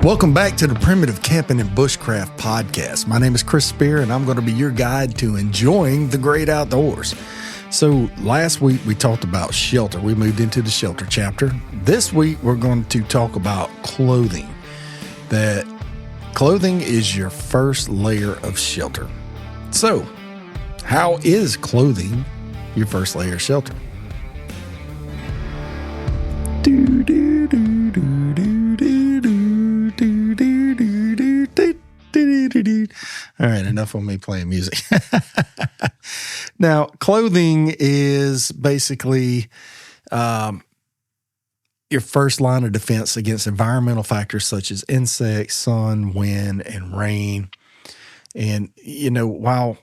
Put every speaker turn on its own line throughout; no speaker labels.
Welcome back to the Primitive Camping and Bushcraft podcast. My name is Chris Spear, and I'm going to be your guide to enjoying the great outdoors. So last week we talked about shelter. We moved into the shelter chapter. This week we're going to talk about clothing. That clothing is your first layer of shelter. So how is clothing your first layer of shelter? All right, enough of me playing music. Now, clothing is basically your first line of defense against environmental factors such as insects, sun, wind, and rain. And, you know, while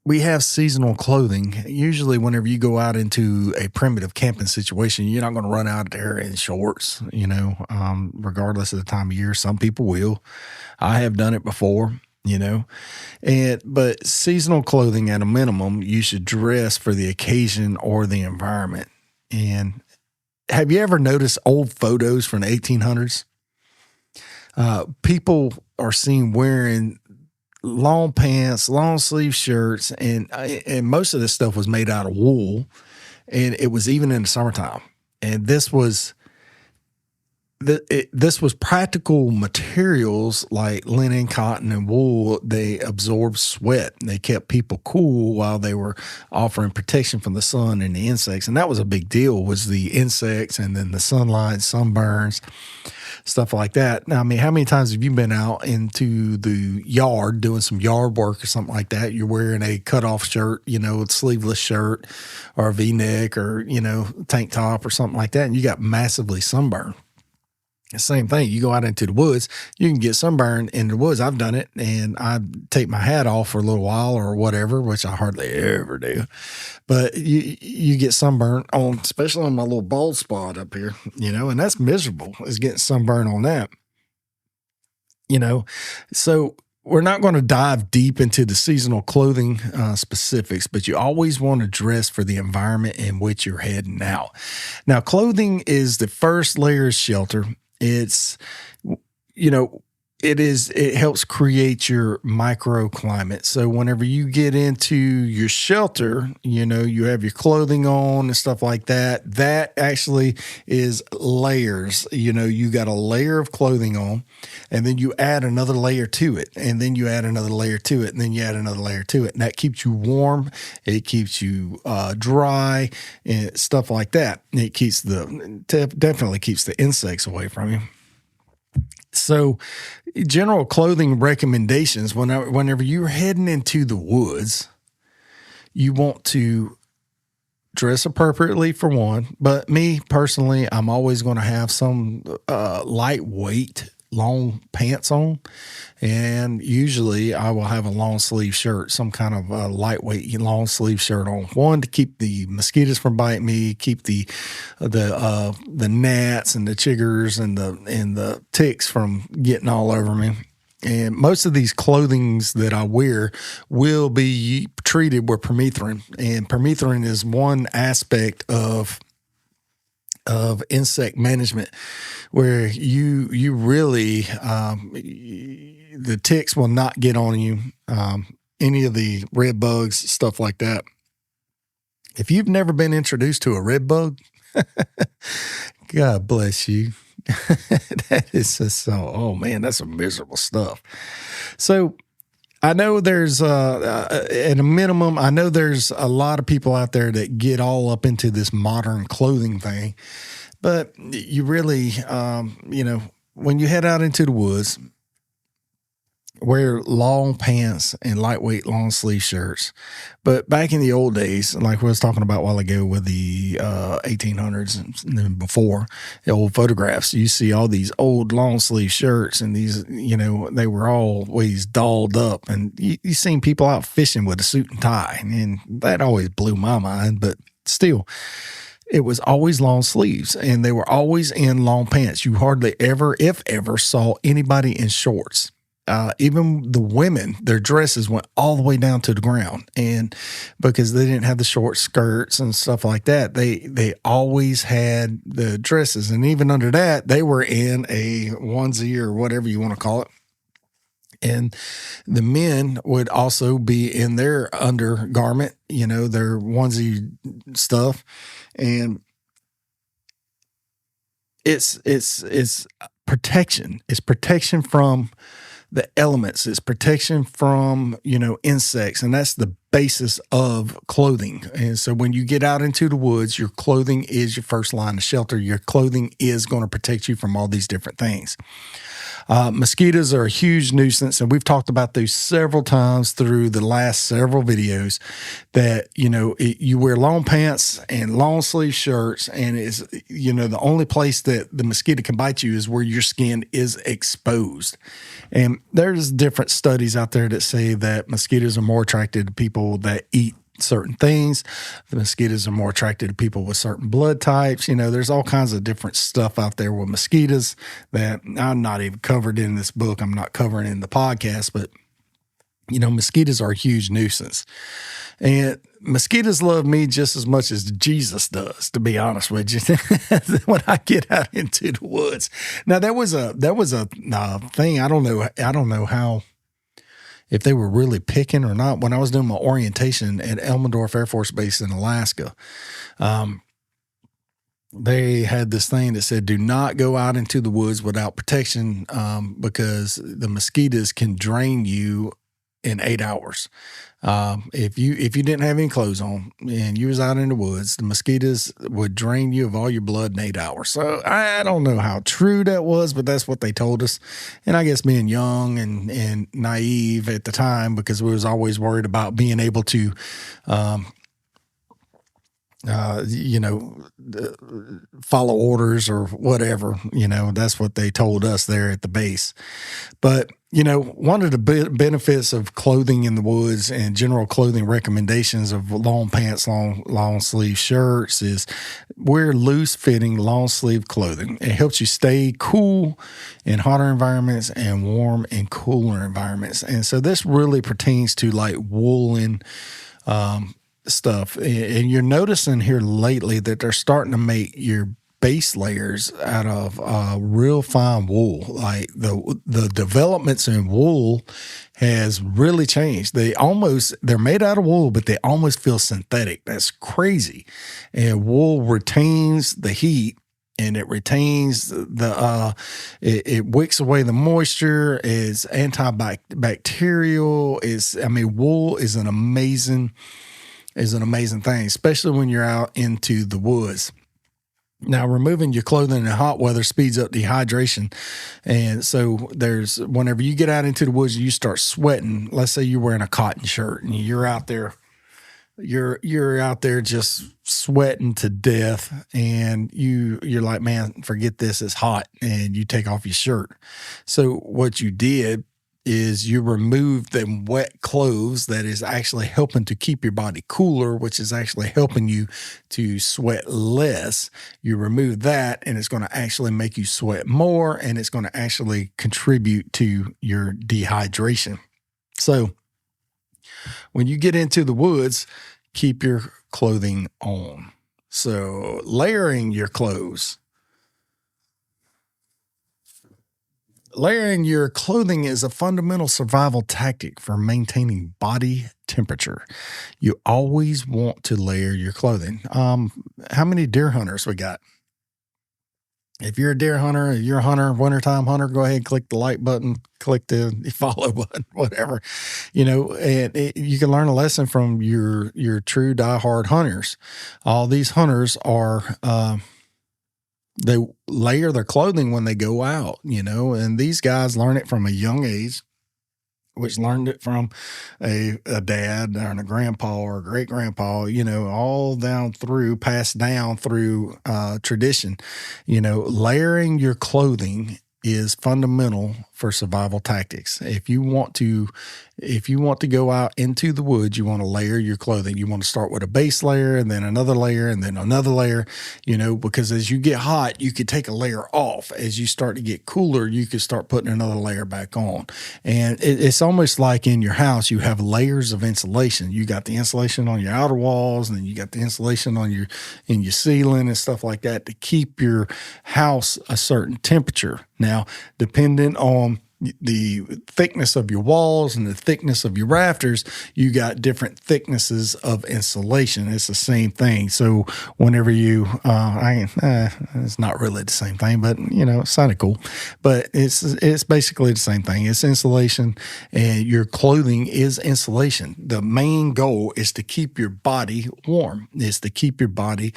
we have seasonal clothing, usually whenever you go out into a primitive camping situation, you're not going to run out there in shorts, you know, regardless of the time of year. Some people will. I have done it before, you know, but seasonal clothing at a minimum, you should dress for the occasion or the environment. And have you ever noticed old photos from the 1800s? People are seen wearing long pants, long sleeve shirts, and most of this stuff was made out of wool, and it was even in the summertime. And this was practical materials like linen, cotton, and wool. They absorbed sweat, and they kept people cool while they were offering protection from the sun and the insects. And that was a big deal, was the insects and then the sunlight, sunburns, stuff like that. Now, I mean, how many times have you been out into the yard doing some yard work or something like that? You're wearing a cutoff shirt, you know, a sleeveless shirt or a V-neck or, you know, tank top or something like that, and you got massively sunburned. The same thing. You go out into the woods, you can get sunburned in the woods. I've done it, and I take my hat off for a little while or whatever, which I hardly ever do. But you get sunburned on, especially on my little bald spot up here, you know, and that's miserable, is getting sunburned on that, you know. So we're not going to dive deep into the seasonal clothing specifics, but you always want to dress for the environment in which you're heading out. Now, clothing is the first layer of shelter. It's, you know, it helps create your microclimate. So whenever you get into your shelter, you know, you have your clothing on and stuff like that. That actually is layers. You know, you got a layer of clothing on, and then you add another layer to it, and then you add another layer to it, and then you add another layer to it. And that keeps you warm. It keeps you dry and stuff like that. It keeps definitely keeps the insects away from you. So general clothing recommendations, whenever you're heading into the woods, you want to dress appropriately for one. But me personally, I'm always going to have some lightweight long pants on, and usually I will have a long sleeve shirt, some kind of lightweight long sleeve shirt on. One, to keep the mosquitoes from biting me, keep the gnats and the chiggers and the ticks from getting all over me. And most of these clothings that I wear will be treated with permethrin, and permethrin is one aspect of insect management, where you really the ticks will not get on you, any of the red bugs, stuff like that. If you've never been introduced to a red bug, God bless you. That is just so, oh man, that's some miserable stuff. So I know there's, at a minimum, I know there's a lot of people out there that get all up into this modern clothing thing, but you really, you know, when you head out into the woods, wear long pants and lightweight long sleeve shirts. But back in the old days, like we was talking about a while ago with the 1800s and then before, the old photographs, you see all these old long sleeve shirts, and these, you know, they were always dolled up, and you seen people out fishing with a suit and tie, and that always blew my mind. But still, it was always long sleeves, and they were always in long pants. You hardly ever, if ever, saw anybody in shorts. even the women, their dresses went all the way down to the ground, and because they didn't have the short skirts and stuff like that, they always had the dresses, and even under that, they were in a onesie or whatever you want to call it. And the men would also be in their undergarment, their onesie stuff, and it's protection. It's protection from the elements. It's protection from, insects. And that's the basis of clothing. And so when you get out into the woods, your clothing is your first line of shelter. Your clothing is going to protect you from all these different things. Mosquitoes are a huge nuisance, and we've talked about those several times through the last several videos that, you wear long pants and long sleeve shirts, and it's, the only place that the mosquito can bite you is where your skin is exposed. And there's different studies out there that say that mosquitoes are more attracted to people that eat certain things. The mosquitoes are more attracted to people with certain blood types. There's all kinds of different stuff out there with mosquitoes that I'm not even covered in this book. I'm not covering in the podcast, but mosquitoes are a huge nuisance. And mosquitoes love me just as much as Jesus does, to be honest with you, when I get out into the woods. Now, there was a thing. I don't know how, if they were really picking or not. When I was doing my orientation at Elmendorf Air Force Base in Alaska, they had this thing that said, do not go out into the woods without protection, because the mosquitoes can drain you in 8 hours. If you didn't have any clothes on and you was out in the woods, the mosquitoes would drain you of all your blood in 8 hours. So I don't know how true that was, but that's what they told us. And I guess being young and naive at the time, because we was always worried about being able to, follow orders or whatever, that's what they told us there at the base. But, one of the benefits of clothing in the woods and general clothing recommendations of long pants, long sleeve shirts is wear loose fitting long sleeve clothing. It helps you stay cool in hotter environments and warm in cooler environments. And so this really pertains to like woolen, stuff. And you're noticing here lately that they're starting to make your base layers out of real fine wool. Like the developments in wool has really changed. They're made out of wool, but they almost feel synthetic. That's crazy. And wool retains the heat, and it retains it wicks away the moisture, is antibacterial. Wool is an amazing thing, especially when you're out into the woods. Now, removing your clothing in hot weather speeds up dehydration. And so whenever you get out into the woods, you start sweating. Let's say you're wearing a cotton shirt and you're out there just sweating to death, and you're like, man, forget this, it's hot, and you take off your shirt. So what you did is you remove the wet clothes that is actually helping to keep your body cooler, which is actually helping you to sweat less. You remove that, and it's going to actually make you sweat more, and it's going to actually contribute to your dehydration. So when you get into the woods, keep your clothing on. So layering your clothes. Layering your clothing is a fundamental survival tactic for maintaining body temperature. You always want to layer your clothing. How many deer hunters we got? If you're a deer hunter, you're a hunter, wintertime hunter, go ahead and click the like button, click the follow button, whatever. And you can learn a lesson from your true diehard hunters. All these hunters are they layer their clothing when they go out, and these guys learn it from a young age, which learned it from a dad or a grandpa or a great grandpa, all passed down through tradition. Layering your clothing is fundamental for survival tactics. If you want to go out into the woods, you want to layer your clothing. You want to start with a base layer and then another layer and then another layer, because as you get hot, you could take a layer off. As you start to get cooler, you could start putting another layer back on. And it's almost like in your house, you have layers of insulation. You got the insulation on your outer walls, and then you got the insulation on in your ceiling and stuff like that to keep your house a certain temperature. Now, depending on the thickness of your walls and the thickness of your rafters, you got different thicknesses of insulation. It's the same thing. So whenever you, it's not really the same thing, but it sounded cool. But it's basically the same thing. It's insulation, and your clothing is insulation. The main goal is to keep your body warm. Is to keep your body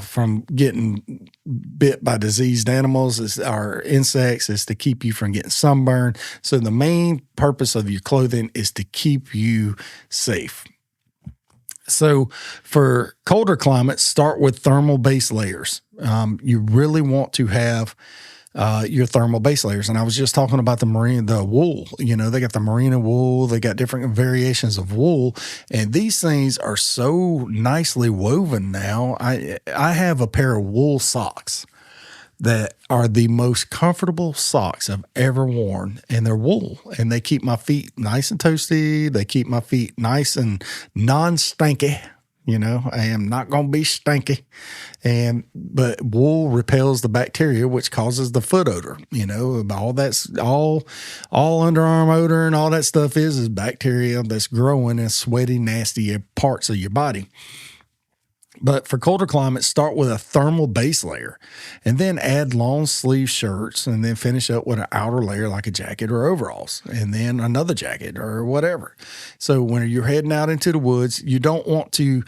from getting bit by diseased animals or insects. Is to keep you from getting sunburn. So the main purpose of your clothing is to keep you safe. So for colder climates, start with thermal base layers. You really want to have your thermal base layers. And I was just talking about the wool. They got the merino wool. They got different variations of wool. And these things are so nicely woven now. I have a pair of wool socks that are the most comfortable socks I've ever worn, and they're wool, and they keep my feet nice and toasty. They keep my feet nice and non-stinky. I am not going to be stinky. But wool repels the bacteria, which causes the foot odor. All that's all underarm odor and all that stuff is bacteria that's growing in sweaty, nasty parts of your body. But for colder climates, start with a thermal base layer and then add long sleeve shirts and then finish up with an outer layer like a jacket or overalls and then another jacket or whatever. So when you're heading out into the woods, you don't want to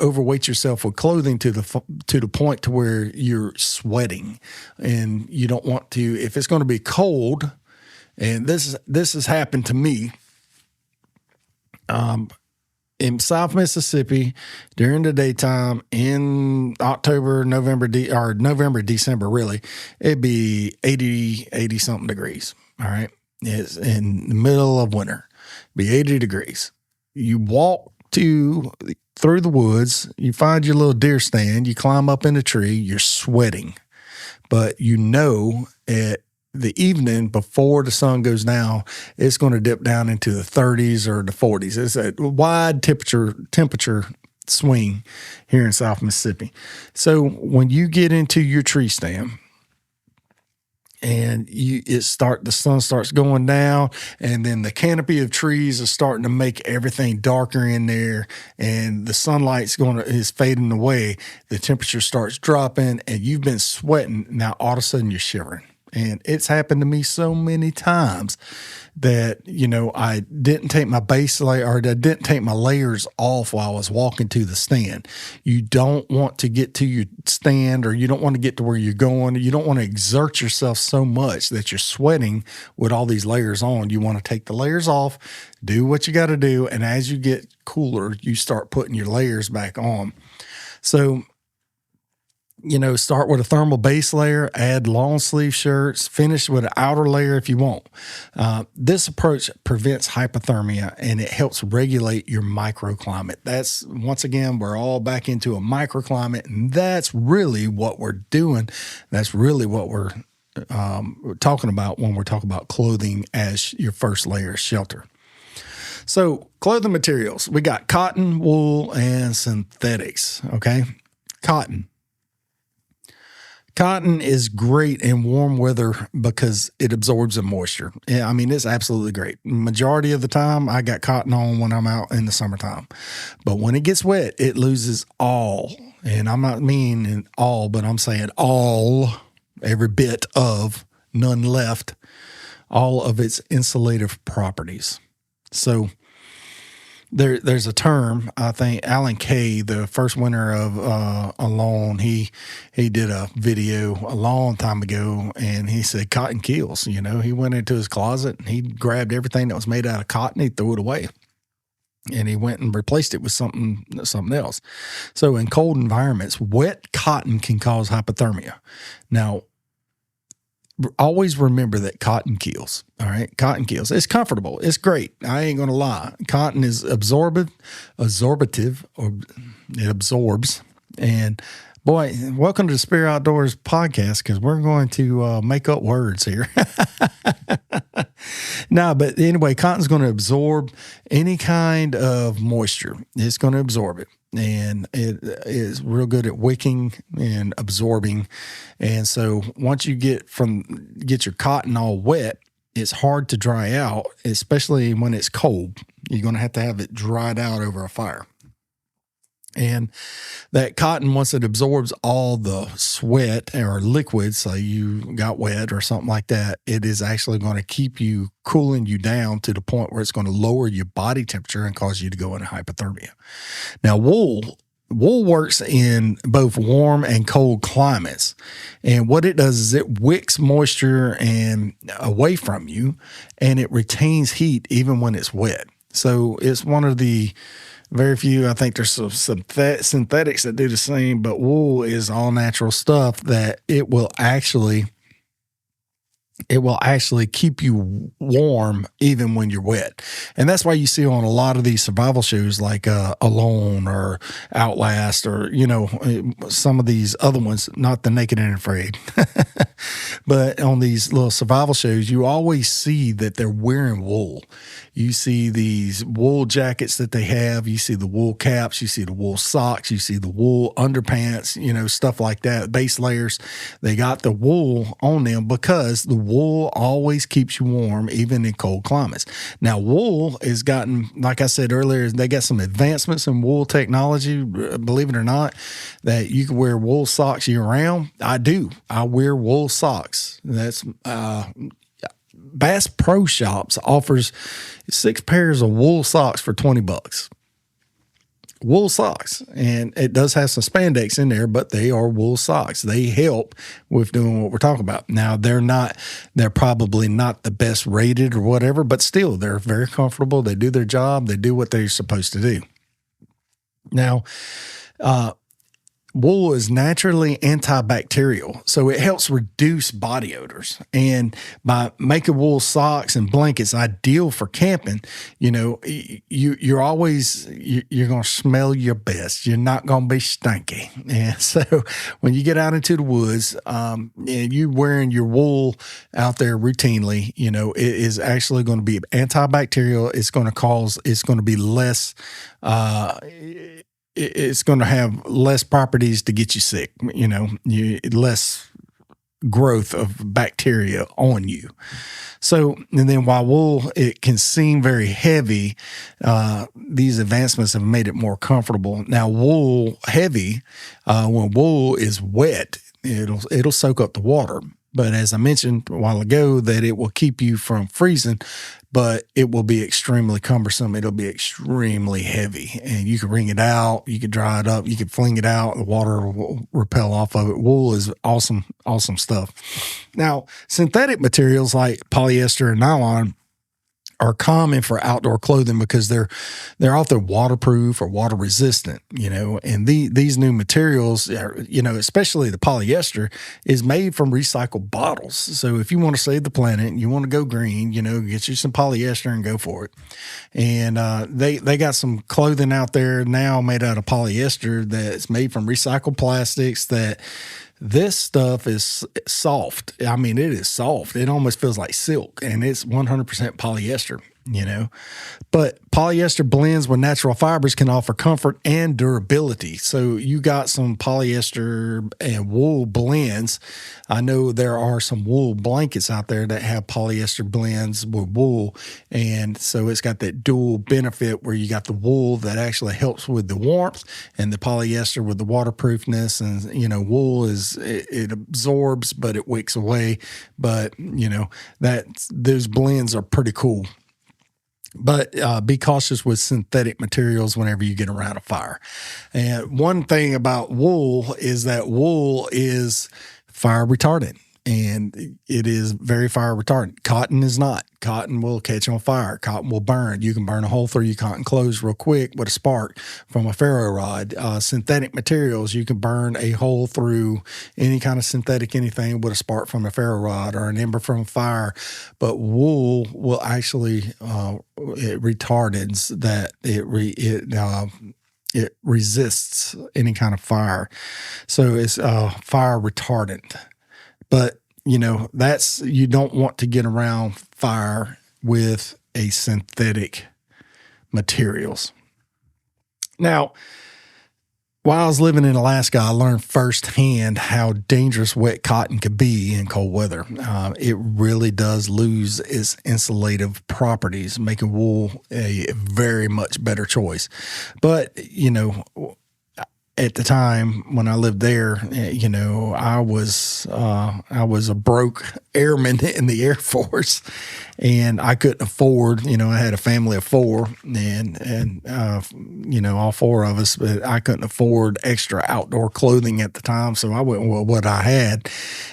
overweight yourself with clothing to the point to where you're sweating. And you don't want to, if it's going to be cold, and this has happened to me, in South Mississippi during the daytime in October, November, December, really, it'd be 80 something degrees. All right. It's in the middle of winter, be 80 degrees. You walk through the woods, you find your little deer stand, you climb up in a tree, you're sweating, but at the evening before the sun goes down, it's going to dip down into the 30s or the 40s. It's a wide temperature swing here in South Mississippi. So when you get into your tree stand and the sun starts going down, and then the canopy of trees is starting to make everything darker in there, and the sunlight's is fading away, the temperature starts dropping, and you've been sweating. Now all of a sudden you're shivering. And it's happened to me so many times that, I didn't take my base layer, or I didn't take my layers off while I was walking to the stand. You don't want to get to your stand, or you don't want to get to where you're going. You don't want to exert yourself so much that you're sweating with all these layers on. You want to take the layers off, do what you got to do. And as you get cooler, you start putting your layers back on. So, start with a thermal base layer, add long sleeve shirts, finish with an outer layer if you want. This approach prevents hypothermia, and it helps regulate your microclimate. That's, once again, we're all back into a microclimate, and that's really what we're doing. That's really what we're talking about when we're talking about clothing as your first layer of shelter. So clothing materials, we got cotton, wool, and synthetics, okay? Cotton is great in warm weather because it absorbs the moisture. Yeah, I mean, it's absolutely great. Majority of the time, I got cotton on when I'm out in the summertime. But when it gets wet, it loses all. And I'm not meaning all, but I'm saying all, every bit of, none left, all of its insulative properties. So there's a term, I think Alan Kay, the first winner of Alone, he did a video a long time ago, and he said cotton kills. He went into his closet and he grabbed everything that was made out of cotton, he threw it away, and he went and replaced it with something else. So in cold environments, wet cotton can cause hypothermia. Now, always remember that cotton kills. All right. Cotton kills. It's comfortable. It's great. I ain't going to lie. Cotton is absorbative, or it absorbs. And boy, welcome to the Spirit Outdoors podcast, because we're going to make up words here. No, but anyway, cotton's going to absorb any kind of moisture. It's going to absorb it. And it is real good at wicking and absorbing. And so once you get your cotton all wet, it's hard to dry out, especially when it's cold. You're going to have it dried out over a fire. And that cotton, once it absorbs all the sweat or liquids, so you got wet or something like that, it is actually going to keep you cooling you down to the point where it's going to lower your body temperature and cause you to go into hypothermia. Now, wool works in both warm and cold climates. And what it does is it wicks moisture and away from you, and it retains heat even when it's wet. So it's one of the very few, I think there's some synthetics that do the same, but wool is all natural stuff that it will actually keep you warm even when you're wet. And that's why you see on a lot of these survival shows like Alone or Outlast, or, some of these other ones, not the Naked and Afraid, but on these little survival shows, you always see that they're wearing wool. You see these wool jackets that they have. You see the wool caps. You see the wool socks. You see the wool underpants, stuff like that. Base layers. They got the wool on them because the wool always keeps you warm, even in cold climates. Now, wool has gotten, like I said earlier, they got some advancements in wool technology, believe it or not, that you can wear wool socks year round. I do. I wear wool socks. That's, Bass Pro Shops offers 6 pairs of wool socks for $20. Wool socks. And it does have some spandex in there, but they are wool socks. They help with doing what we're talking about. Now, they're probably not the best rated or whatever, but still, they're very comfortable. They do their job. They do what they're supposed to do. Now, wool is naturally antibacterial, so it helps reduce body odors. And by making wool socks and blankets ideal for camping, you're going to smell your best. You're not going to be stinky. And so when you get out into the woods, and you wearing your wool out there routinely, it is actually going to be antibacterial. It's going to be less, it's going to have less properties to get you sick, less growth of bacteria on you. So, and then while wool, it can seem very heavy, these advancements have made it more comfortable. Now, wool heavy, when wool is wet, it'll soak up the water. But as I mentioned a while ago, that it will keep you from freezing, but it will be extremely cumbersome. It'll be extremely heavy, and you can wring it out, you can dry it up, you can fling it out, the water will repel off of it. Wool is awesome, awesome stuff. Now, synthetic materials like polyester and nylon are common for outdoor clothing because they're often waterproof or water resistant, and these new materials are, especially the polyester, is made from recycled bottles. So if you want to save the planet, you want to go green, get you some polyester and go for it. And they got some clothing out there now made out of polyester that's made from recycled plastics. That this stuff is soft. I mean, it is soft. It almost feels like silk, and it's 100% polyester, But polyester blends with natural fibers can offer comfort and durability. So you got some polyester and wool blends. I know there are some wool blankets out there that have polyester blends with wool. And so it's got that dual benefit where you got the wool that actually helps with the warmth and the polyester with the waterproofness. And, wool it absorbs, but it wicks away. But, those blends are pretty cool. But be cautious with synthetic materials whenever you get around a fire. And one thing about wool is that wool is fire retardant, and it is very fire retardant. Cotton is not. Cotton will catch on fire. Cotton will burn. You can burn a hole through your cotton clothes real quick with a spark from a ferro rod. Synthetic materials, you can burn a hole through any kind of synthetic anything with a spark from a ferro rod or an ember from a fire. But wool will actually it retardants that it resists any kind of fire. So it's fire retardant. But you don't want to get around fire with a synthetic materials. Now, while I was living in Alaska, I learned firsthand how dangerous wet cotton could be in cold weather. It really does lose its insulative properties, making wool a very much better choice. But, at the time when I lived there, I was a broke airman in the Air Force, and I couldn't afford. I had a family of four, and all four of us, but I couldn't afford extra outdoor clothing at the time, so I went with what I had.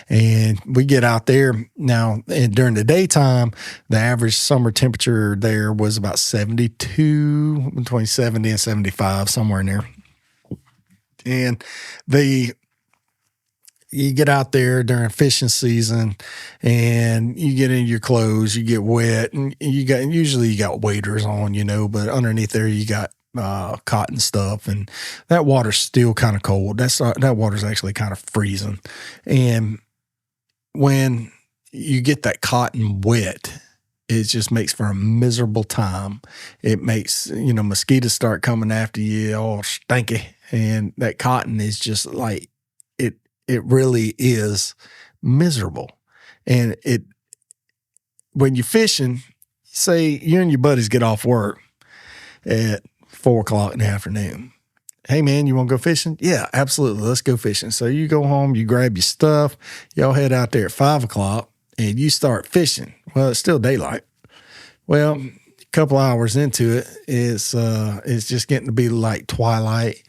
And we get out there now, and during the daytime, the average summer temperature there was about 72, between 70 and 75, somewhere in there. And you get out there during fishing season, and you get in your clothes, you get wet, and usually you got waders on, but underneath there you got cotton stuff, and that water's still kind of cold. That water's actually kind of freezing, and when you get that cotton wet, it just makes for a miserable time. It makes, mosquitoes start coming after you, all stinky. And that cotton is just like, it really is miserable. And when you're fishing, say you and your buddies get off work at 4:00 in the afternoon. Hey man, you want to go fishing? Yeah, absolutely. Let's go fishing. So you go home, you grab your stuff, y'all head out there at 5:00 and you start fishing. Well, it's still daylight. Well, a couple hours into it, it's just getting to be like twilight.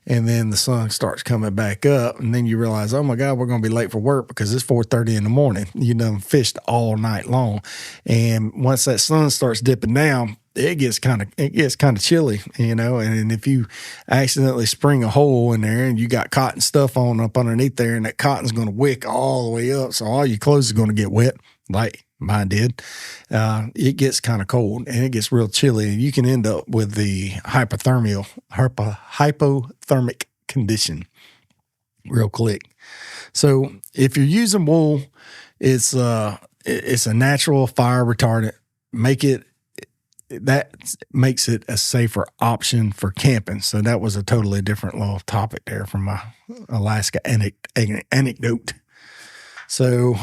And then the sun starts coming back up, and then you realize, oh my God, we're going to be late for work because it's 4:30 in the morning. You done fished all night long, and once that sun starts dipping down, it gets kind of chilly, And if you accidentally spring a hole in there, and you got cotton stuff on up underneath there, and that cotton's going to wick all the way up, so all your clothes are going to get wet, like mine did. It gets kind of cold, and it gets real chilly, and you can end up with the hypothermic condition real quick. So if you're using wool, it's a natural fire retardant. That makes it a safer option for camping. So that was a totally different little topic there from my Alaska anecdote. So,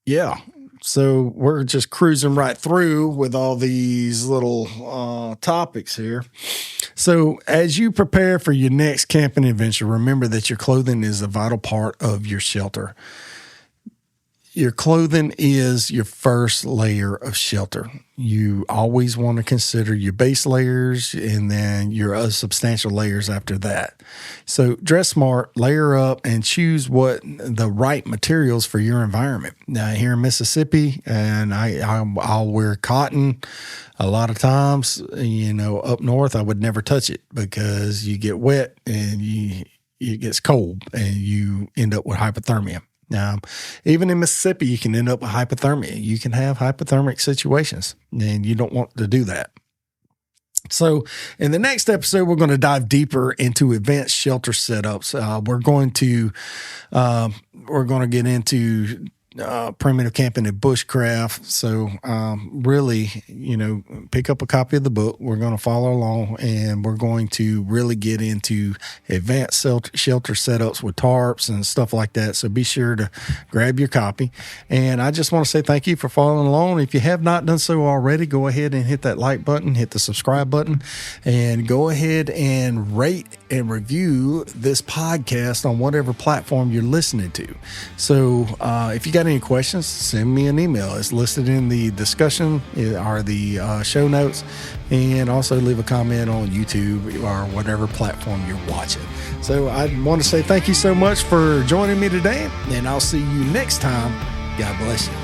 yeah. So we're just cruising right through with all these little topics here. So as you prepare for your next camping adventure, remember that your clothing is a vital part of your shelter. Your clothing is your first layer of shelter. You always want to consider your base layers and then your substantial layers after that. So dress smart, layer up, and choose what the right materials for your environment. Now here in Mississippi, and I'll wear cotton a lot of times. Up north, I would never touch it because you get wet and it gets cold and you end up with hypothermia. Now, even in Mississippi, you can end up with hypothermia. You can have hypothermic situations, and you don't want to do that. So in the next episode, we're going to dive deeper into advanced shelter setups. We're going to get into primitive camping and bushcraft. So really, pick up a copy of the book. We're going to follow along, and we're going to really get into advanced shelter setups with tarps and stuff like that. So be sure to grab your copy. And I just want to say thank you for following along. If you have not done so already, go ahead and hit that like button, hit the subscribe button, and go ahead and rate and review this podcast on whatever platform you're listening to. So if you got any questions, send me an email. It's listed in the discussion or the show notes, and also leave a comment on YouTube or whatever platform you're watching. So I want to say thank you so much for joining me today, and I'll see you next time. God bless you.